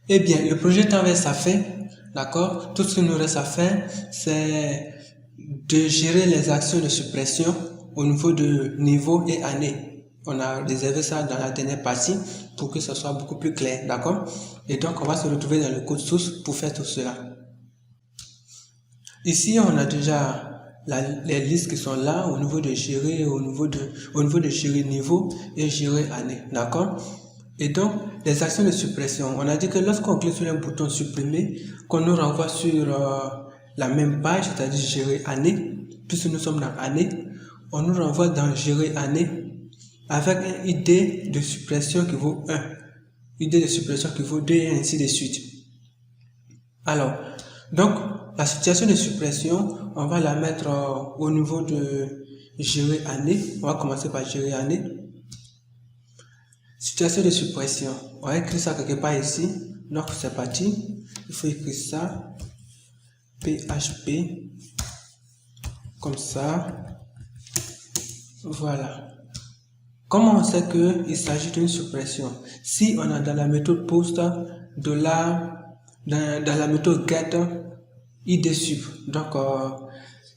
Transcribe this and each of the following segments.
Eh bien, le projet tend vers sa fin, d'accord? Tout ce qu'il nous reste à faire, c'est de gérer les actions de suppression au niveau de niveau et année. On a réservé ça dans la dernière partie pour que ce soit beaucoup plus clair, d'accord? Et donc, on va se retrouver dans le code source pour faire tout cela. Ici, on a déjà les listes qui sont là au niveau de gérer, au niveau de gérer niveau et gérer année, d'accord? Et donc, les actions de suppression, on a dit que lorsqu'on clique sur un bouton supprimer, qu'on nous renvoie sur la même page, c'est-à-dire gérer année, puisque nous sommes dans année, on nous renvoie dans gérer année avec une idée de suppression qui vaut 1, idée de suppression qui vaut 2 et ainsi de suite. Alors, donc, la situation de suppression, on va la mettre au niveau de gérer année. On va commencer par gérer année. Situation de suppression. On va écrire ça quelque part ici. Donc, c'est parti. Il faut écrire ça. PHP. Comme ça. Voilà. Comment on sait qu'il s'agit d'une suppression? Si on a dans la méthode post, dans la méthode get, id sup. Donc,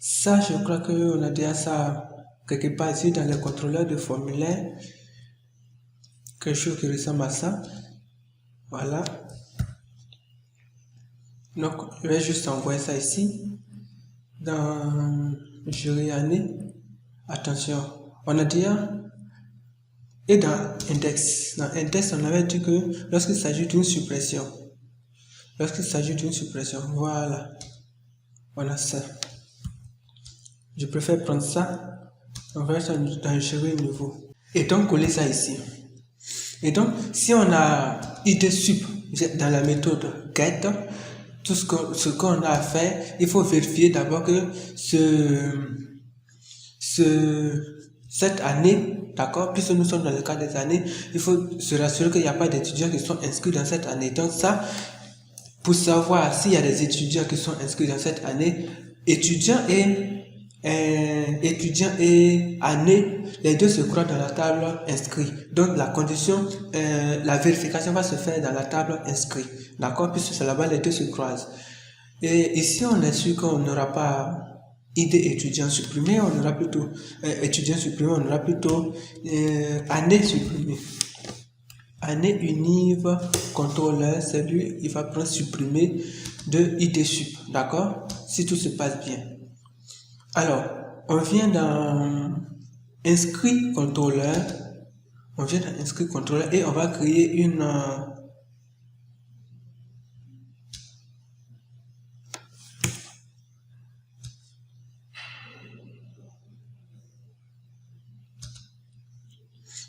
ça, je crois qu'on a déjà ça quelque part ici dans les contrôleurs de formulaire. Quelque chose qui ressemble à ça. Voilà. Donc, je vais juste envoyer ça ici. Dans gérer année. Attention, on a déjà. Et dans index. Dans index, on avait dit que lorsqu'il s'agit d'une suppression. Lorsqu'il s'agit d'une suppression. Voilà. On a ça. Je préfère prendre ça. On va ça dans gérer niveau. Et donc, coller ça ici. Et donc, si on a id sup dans la méthode get, tout ce qu'on a à faire, il faut vérifier d'abord que cette année, d'accord, puisque nous sommes dans le cas des années, il faut se rassurer qu'il n'y a pas d'étudiants qui sont inscrits dans cette année. Donc ça, pour savoir s'il y a des étudiants qui sont inscrits dans cette année, étudiants et année, les deux se croisent dans la table inscrit. Donc la condition, la vérification va se faire dans la table inscrit, d'accord, puisque c'est là-bas les deux se croisent. Et ici, on est sûr qu'on n'aura pas ID étudiant supprimé, on aura plutôt étudiant supprimé, on aura plutôt année supprimée. Année unive contrôleur, c'est lui, il va prendre supprimer de ID sup, d'accord? Si tout se passe bien. Alors, on vient dans inscrit contrôleur, et on va créer une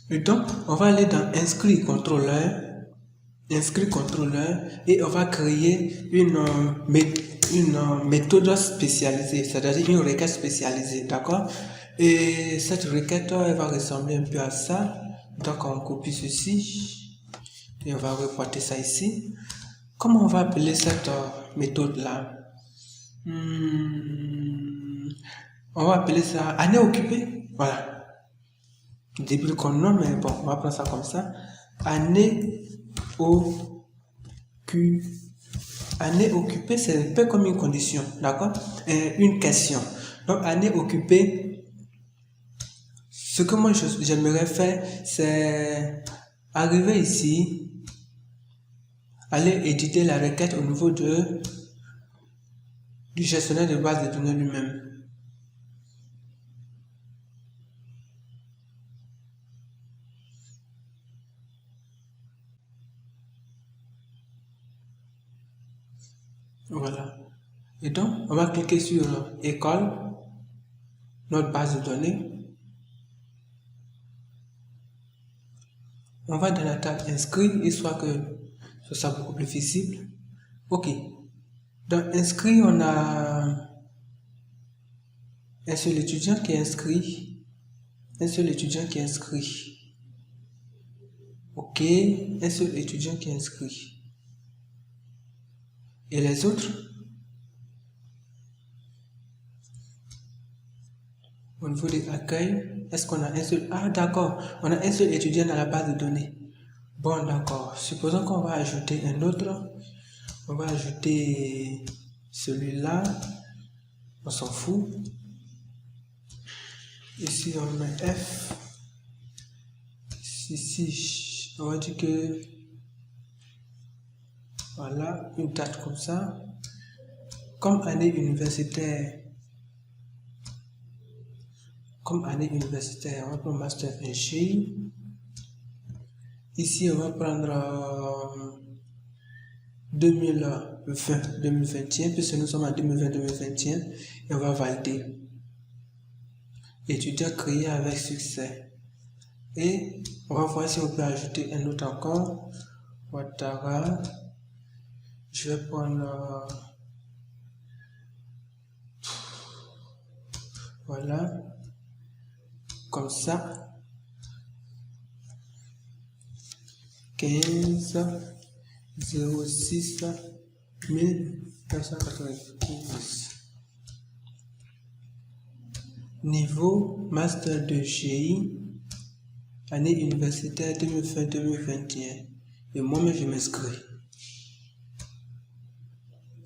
et donc, on va aller dans inscrit contrôleur et on va créer une méthode spécialisée, c'est-à-dire une requête spécialisée, d'accord? Et cette requête, elle va ressembler un peu à ça. Donc, on copie ceci et on va reporter ça ici. Comment on va appeler cette méthode-là? On va appeler ça année occupée. Voilà. Début comme nom, mais bon, on va prendre ça comme ça. Année occupée. Année occupée, c'est un peu comme une condition, d'accord? Une question. Donc, année occupée, ce que moi j'aimerais faire, c'est arriver ici, aller éditer la requête au niveau du gestionnaire de base de données lui-même. Voilà. Et donc, on va cliquer sur école, notre base de données. On va dans la table inscrit, histoire que ce soit beaucoup plus visible. Ok. Dans inscrit, on a un seul étudiant qui est inscrit. Un seul étudiant qui est inscrit. Ok. Un seul étudiant qui est inscrit. Et les autres? Au niveau des accueils, est-ce qu'on a un seul? Ah, d'accord. On a un seul étudiant dans la base de données. Bon, d'accord. Supposons qu'on va ajouter un autre. On va ajouter celui-là. On s'en fout. Ici, on met F. Ici, on va dire que voilà, une date comme ça. Comme année universitaire, on va prendre Master Engie. Ici, on va prendre 2020-2021, puisque nous sommes en 2020-2021, et on va valider. Étudiant créé avec succès. Et on va voir si on peut ajouter un autre encore. Ouattara. Je vais prendre... voilà. Comme ça. 15 06 1990. Niveau Master de GI, année universitaire 2020-2021. Et moi-même, je m'inscris.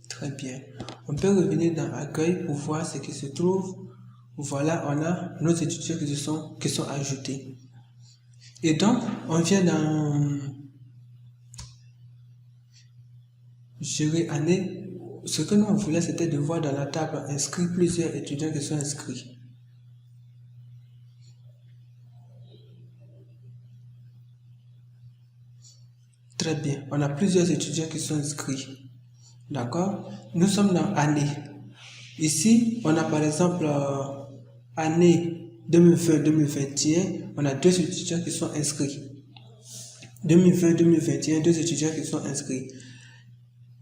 Très bien. On peut revenir dans Accueil pour voir ce qui se trouve. Voilà, on a nos étudiants qui sont ajoutés. Et donc, on vient dans gérer année. Ce que nous on voulait, c'était de voir dans la table inscrit plusieurs étudiants qui sont inscrits. Très bien. On a plusieurs étudiants qui sont inscrits. D'accord? Nous sommes dans année. Ici, on a par exemple année 2020-2021. On a 2 étudiants qui sont inscrits. 2020-2021, 2 étudiants qui sont inscrits.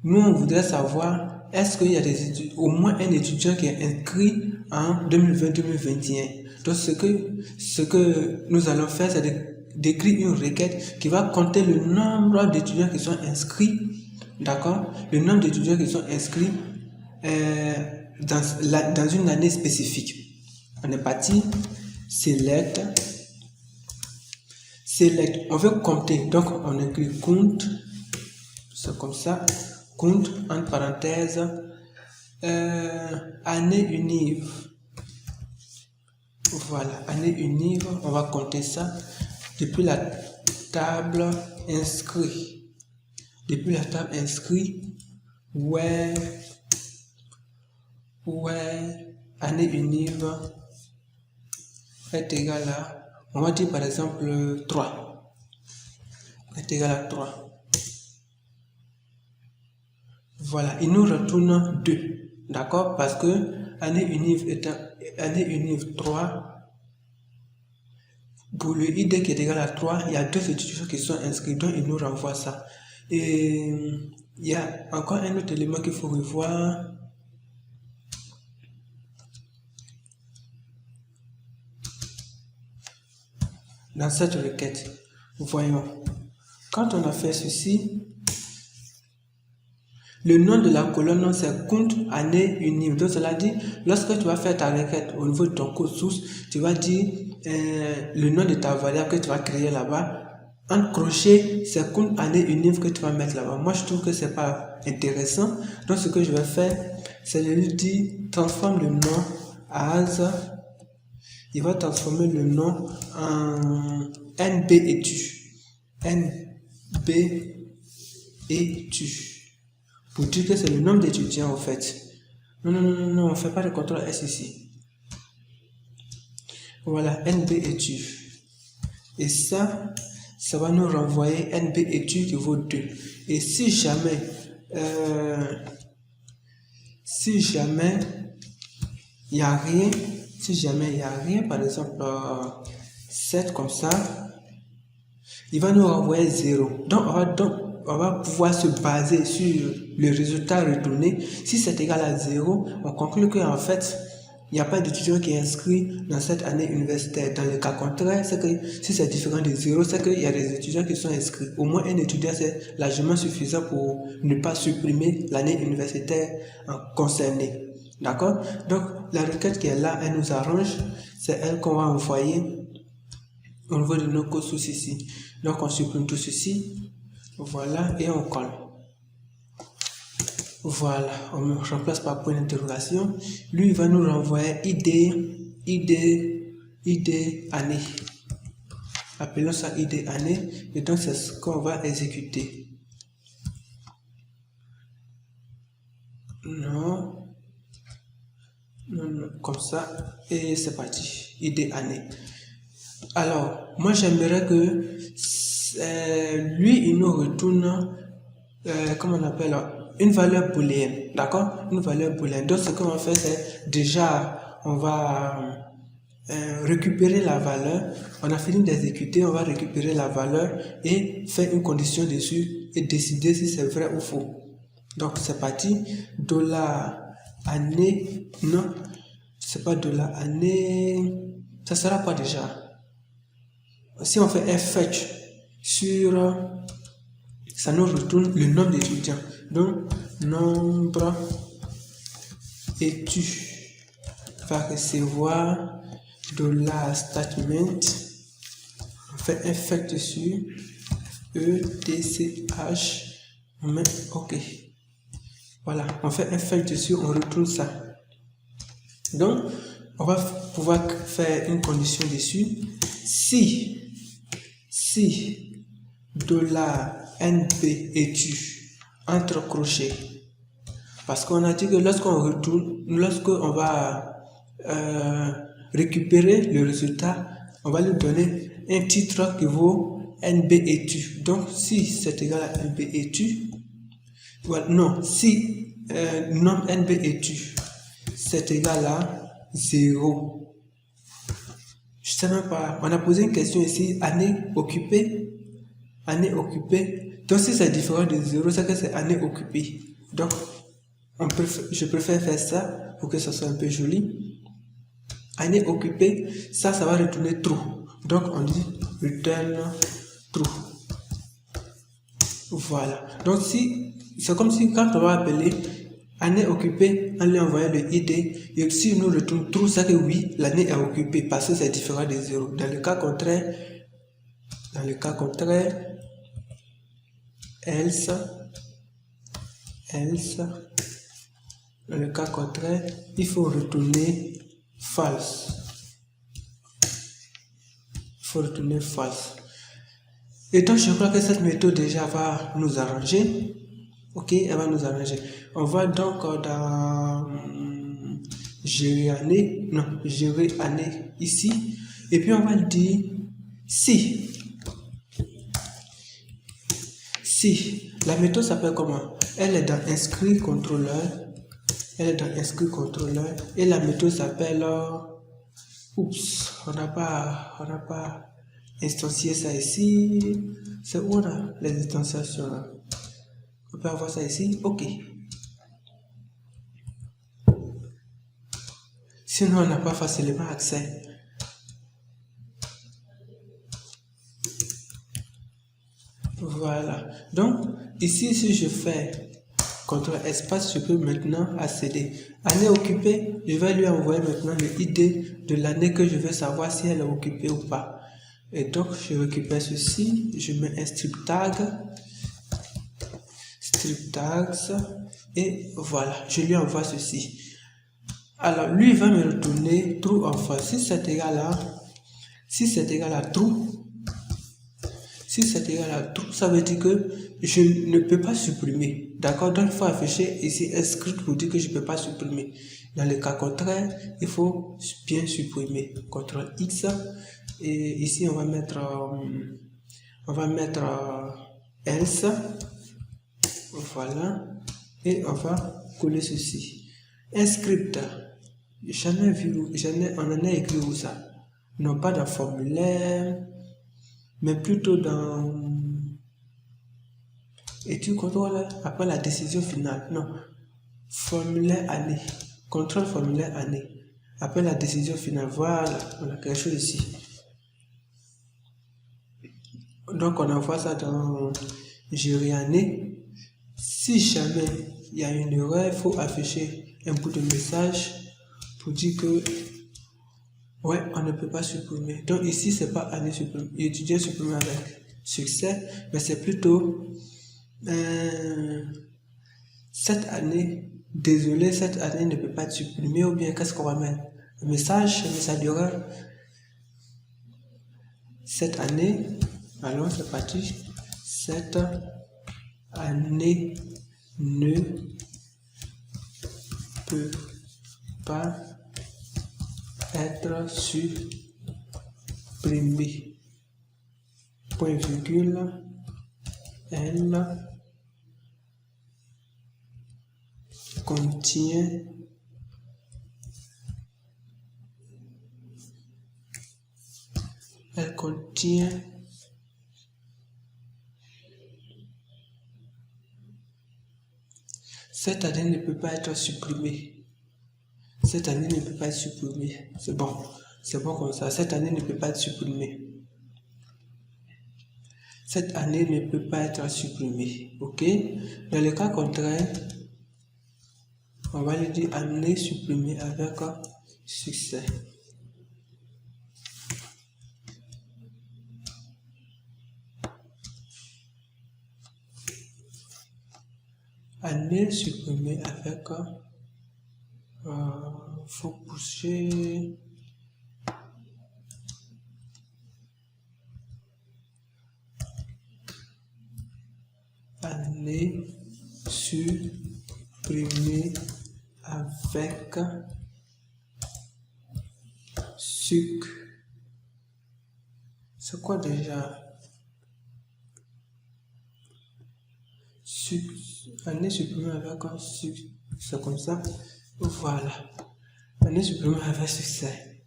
Nous, on voudrait savoir, est-ce qu'il y a au moins un étudiant qui est inscrit en 2020-2021. Donc, ce que nous allons faire, c'est d'écrire une requête qui va compter le nombre d'étudiants qui sont inscrits, d'accord? Le nombre d'étudiants qui sont inscrits dans une année spécifique. On est parti, select, on veut compter, donc on écrit compte, c'est comme ça, compte entre parenthèses, année unive. Voilà, année unive, on va compter ça depuis la table inscrit. Depuis la table inscrit, ouais, année unive est égal à, on va dire par exemple 3. Est égal à 3. Voilà, il nous retourne 2. D'accord? Parce que année unive 3. Pour le ID qui est égal à 3, il y a 2 étudiants qui sont inscrits, donc il nous renvoie ça. Et il y a encore un autre élément qu'il faut revoir. Dans cette requête, voyons, quand on a fait ceci, le nom de la colonne, c'est compte année unive. Donc, cela dit, lorsque tu vas faire ta requête au niveau de ton code source, tu vas dire le nom de ta variable que tu vas créer là-bas. En crochet, c'est compte année unive que tu vas mettre là-bas. Moi, je trouve que c'est pas intéressant. Donc, ce que je vais faire, c'est de lui dire transforme le nom as. Il va transformer le nom en NB étu. NB étu. Pour dire que c'est le nombre d'étudiants en fait. Non, on ne fait pas de contrôle S ici. Voilà, NB études. Et ça va nous renvoyer NB études qui vaut 2. Et si jamais il n'y a rien, par exemple 7 comme ça, il va nous renvoyer 0. Donc on va pouvoir se baser sur le résultat retourné. Si c'est égal à 0, on conclut qu'en fait, il n'y a pas d'étudiant qui est inscrit dans cette année universitaire. Dans le cas contraire, c'est que si c'est différent de 0, c'est qu'il y a des étudiants qui sont inscrits. Au moins un étudiant, c'est largement suffisant pour ne pas supprimer l'année universitaire concernée. D'accord? Donc, la requête qui est là, elle nous arrange. C'est elle qu'on va envoyer au niveau de nos codes sources ici. Donc on supprime tout ceci. Voilà, et on colle. Voilà, on remplace par point d'interrogation. Lui, il va nous renvoyer ID année. Appelons ça ID année. Et donc, c'est ce qu'on va exécuter. Non, comme ça. Et c'est parti. ID année. Alors, moi, j'aimerais que lui, il nous retourne, comment on appelle, une valeur booléenne, d'accord? Une valeur booléenne. Donc, ce qu'on va faire, c'est déjà, on va récupérer la valeur. On a fini d'exécuter, on va récupérer la valeur et faire une condition dessus et décider si c'est vrai ou faux. Donc, c'est parti. $année, non, c'est pas $année, ça sera quoi déjà? Si on fait un fetch sur, ça nous retourne le nombre d'étudiants. Donc, nombre études va recevoir $statement. On fait un fetch dessus. ETCH. On met OK. Voilà, on fait un fetch dessus, on retourne ça. Donc, on va pouvoir faire une condition dessus. Si $NB études entre crochets, parce qu'on a dit que lorsqu'on va récupérer le résultat, on va lui donner un titre qui vaut NB études. Donc, si c'est égal à NB études, voilà, non, si nombre NB études c'est égal à 0. Je sais même pas. On a posé une question ici, année occupée. Année occupée. Donc si c'est différent de 0, c'est que c'est année occupée. Donc je préfère faire ça pour que ça soit un peu joli. Année occupée, ça va retourner true. Donc on dit return true. Voilà. Donc c'est comme si quand on va appeler année occupée, on lui envoie le ID et si nous retourne true, c'est que oui, l'année est occupée parce que c'est différent de 0. Dans le cas contraire, else, dans le cas contraire, il faut retourner false. Et donc, je crois que cette méthode déjà va nous arranger. Ok, elle va nous arranger. On va donc dans gérer année ici. Et puis, on va dire si. La méthode s'appelle comment? Elle est dans inscrit contrôleur. Et la méthode s'appelle oups, on n'a pas instancié ça ici. C'est où on a les instanciations là? On peut avoir ça ici. Ok. Sinon, on n'a pas facilement accès. Voilà. Donc, ici, si je fais CTRL espace, je peux maintenant accéder. Année occupée, je vais lui envoyer maintenant le ID de l'année que je veux savoir si elle est occupée ou pas. Et donc, je récupère ceci, je mets un strip tags, et voilà, je lui envoie ceci. Alors, lui, il va me retourner true or false. Si c'est égal à true, ça veut dire que je ne peux pas supprimer. D'accord? Donc, il faut afficher ici un script pour dire que je ne peux pas supprimer. Dans le cas contraire, il faut bien supprimer. CTRL X. Et ici, on va mettre else. Voilà. Et on va coller ceci. Un script. On en a écrit où ça? Non, pas dans formulaire, mais plutôt dans étude contrôle après la décision finale. Non, formulaire année, contrôle formulaire année après la décision finale. Voilà, on a quelque chose ici. Donc on envoie ça dans gérer année. Si jamais il y a une erreur, il faut afficher un bout de message pour dire que ouais, on ne peut pas supprimer. Donc ici, c'est pas année supprimée, étudiant supprimé avec. succès, mais c'est plutôt cette année, désolé, cette année ne peut pas être supprimée, ou bien qu'est-ce qu'on va mettre? Un message d'erreur. Cette année, allons, c'est parti. Cette année ne peut pas être supprimée. Point virgule, elle contient cette année ne peut pas être supprimée. Cette année ne peut pas être supprimée. C'est bon comme ça. Cette année ne peut pas être supprimée. Cette année ne peut pas être supprimée. Ok? Dans le cas contraire, on va lui dire année supprimée avec succès. Année supprimée avec faut pousser année supprimée avec sucre. C'est quoi déjà? Année supprimée avec un sucre. C'est comme ça. Voilà. Année supprimée avec succès.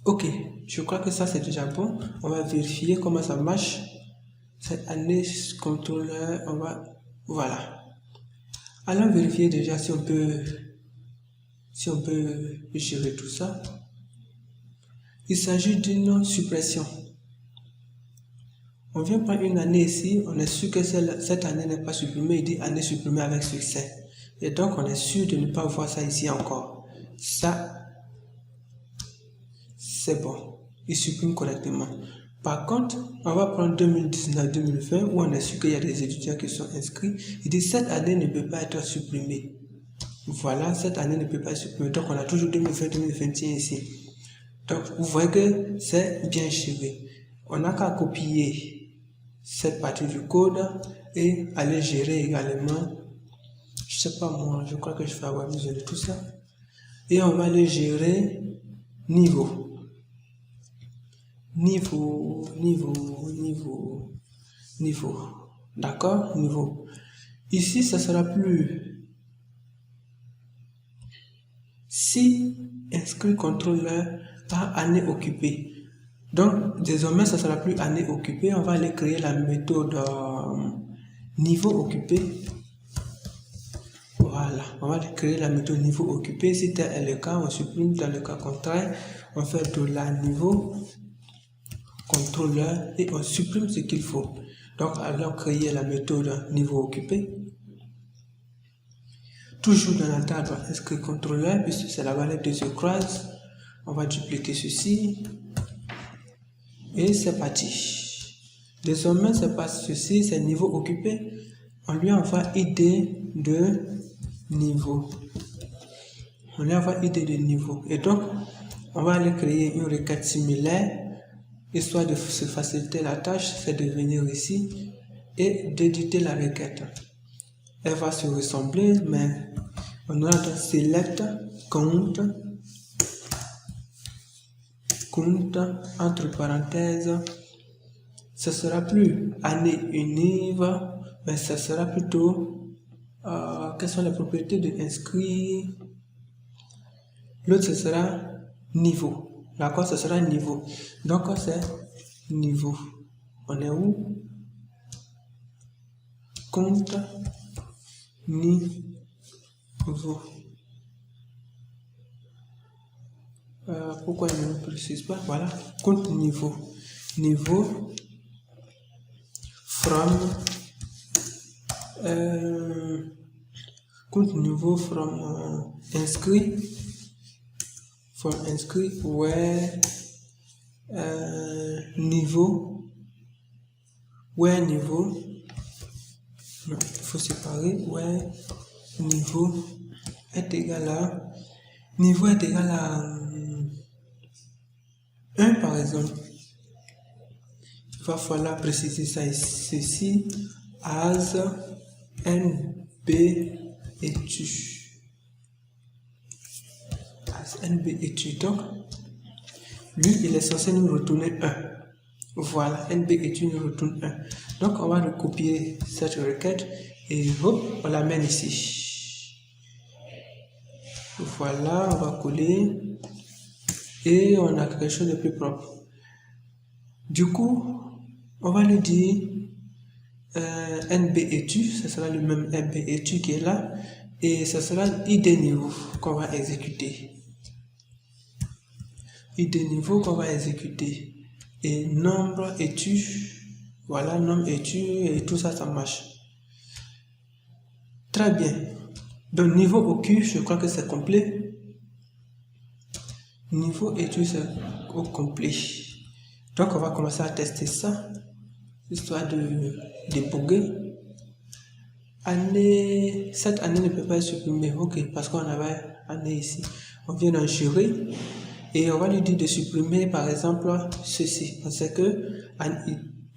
Ok, je crois que ça c'est déjà bon. On va vérifier comment ça marche. Cette année contrôleur, voilà. Allons vérifier déjà si on peut gérer tout ça. Il s'agit d'une suppression. On vient prendre une année ici, on est sûr que cette année n'est pas supprimée, il dit année supprimée avec succès. Et donc on est sûr de ne pas voir ça ici encore. Ça, c'est bon, il supprime correctement. Par contre, on va prendre 2019-2020 où on est sûr qu'il y a des étudiants qui sont inscrits. Il dit cette année ne peut pas être supprimée. Voilà, cette année ne peut pas être supprimée. Donc on a toujours 2020-2021 ici. Donc vous voyez que c'est bien géré. On n'a qu'à copier cette partie du code et aller gérer également, je sais pas moi, je crois que je vais avoir besoin de tout ça. Et on va aller gérer niveau. D'accord? Niveau. Ici, ça sera plus si inscrit contrôleur par année occupée. Donc, désormais, ça sera plus année occupée. On va aller créer la méthode niveau occupé. Voilà, on va créer la méthode niveau occupé. Si tel est le cas, on supprime. Dans le cas contraire, on fait $niveau contrôleur et on supprime ce qu'il faut. Donc, allons créer la méthode niveau occupé. Toujours dans la table inscrit contrôleur, puisque c'est la valeur de ce croise. On va dupliquer ceci. Et c'est parti. Désormais, c'est pas ceci, c'est niveau occupé. On lui envoie ID de niveau. On lui envoie ID de niveau. Et donc, on va aller créer une requête similaire, histoire de se faciliter la tâche, c'est de venir ici et d'éditer la requête. Elle va se ressembler, mais on aura donc select compte entre parenthèses, ce sera plus année unive, mais ce sera plutôt quelles sont les propriétés de inscrit. L'autre ce sera niveau, d'accord, ce sera niveau. Donc c'est niveau. On est où? Compte niveau. Pourquoi il ne précise pas? Voilà, compte niveau. Niveau from compte niveau from inscrit where niveau, where niveau, non, il faut séparer, where niveau est égal à, niveau est égal à 1 par exemple. Il va falloir préciser ça ici, ceci, as NB étu. As NB étu. Donc, lui, il est censé nous retourner 1. Voilà, NB étu nous retourne 1. Donc, on va recopier cette requête et hop, on l'amène ici. Voilà, on va coller et on a quelque chose de plus propre. Du coup, on va lui dire NB étu, ce sera le même NB étu qui est là, et ce sera ID niveau qu'on va exécuter. ID niveau qu'on va exécuter. Et nombre étu, voilà, nombre étu, et tout ça, ça marche. Très bien. Donc, niveau OQ, je crois que c'est complet. Niveau étu, c'est au complet. Donc, on va commencer à tester ça, histoire de débugger. Année, cette année ne peut pas être supprimée, ok, parce qu'on avait année ici. On vient d'en gérer et on va lui dire de supprimer par exemple ceci. On sait que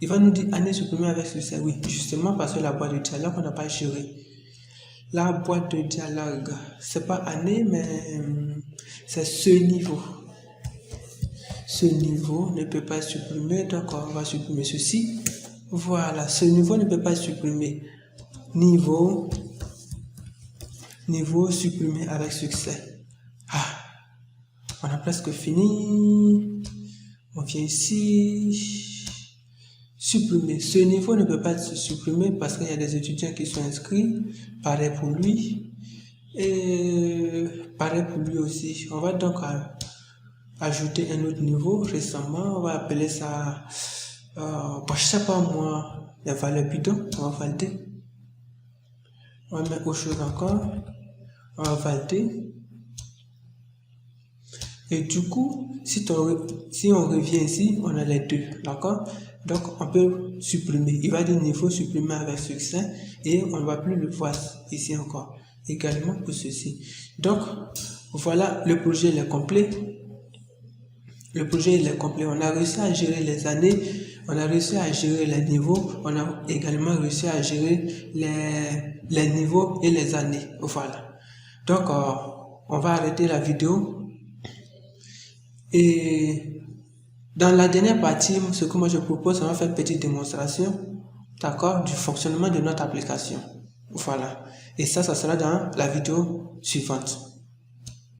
il va nous dire année supprimée avec ceci, oui, justement parce que la boîte de dialogue on n'a pas géré. La boîte de dialogue, c'est pas année, mais c'est ce niveau. Ce niveau ne peut pas être supprimé, donc on va supprimer ceci. Voilà, ce niveau ne peut pas être supprimé. Niveau supprimé avec succès. Ah, on a presque fini. On vient ici. Supprimer. Ce niveau ne peut pas être supprimé parce qu'il y a des étudiants qui sont inscrits. Pareil pour lui. Et pareil pour lui aussi. On va donc ajouter un autre niveau récemment. On va appeler ça, je sais pas moi, les valeurs bidons. On va valider. On va mettre autre chose encore. On va valider. Et du coup, si on revient ici, on a les deux. D'accord? Donc, on peut supprimer. Il va dire niveau supprimé avec succès. Et on ne va plus le voir ici encore. Également pour ceci. Donc, voilà, le projet il est complet. Le projet il est complet. On a réussi à gérer les années. On a réussi à gérer les niveaux. On a également réussi à gérer les niveaux et les années. Voilà. Donc, on va arrêter la vidéo. Et dans la dernière partie, ce que moi je propose, on va faire une petite démonstration, d'accord, du fonctionnement de notre application. Voilà. Et ça sera dans la vidéo suivante.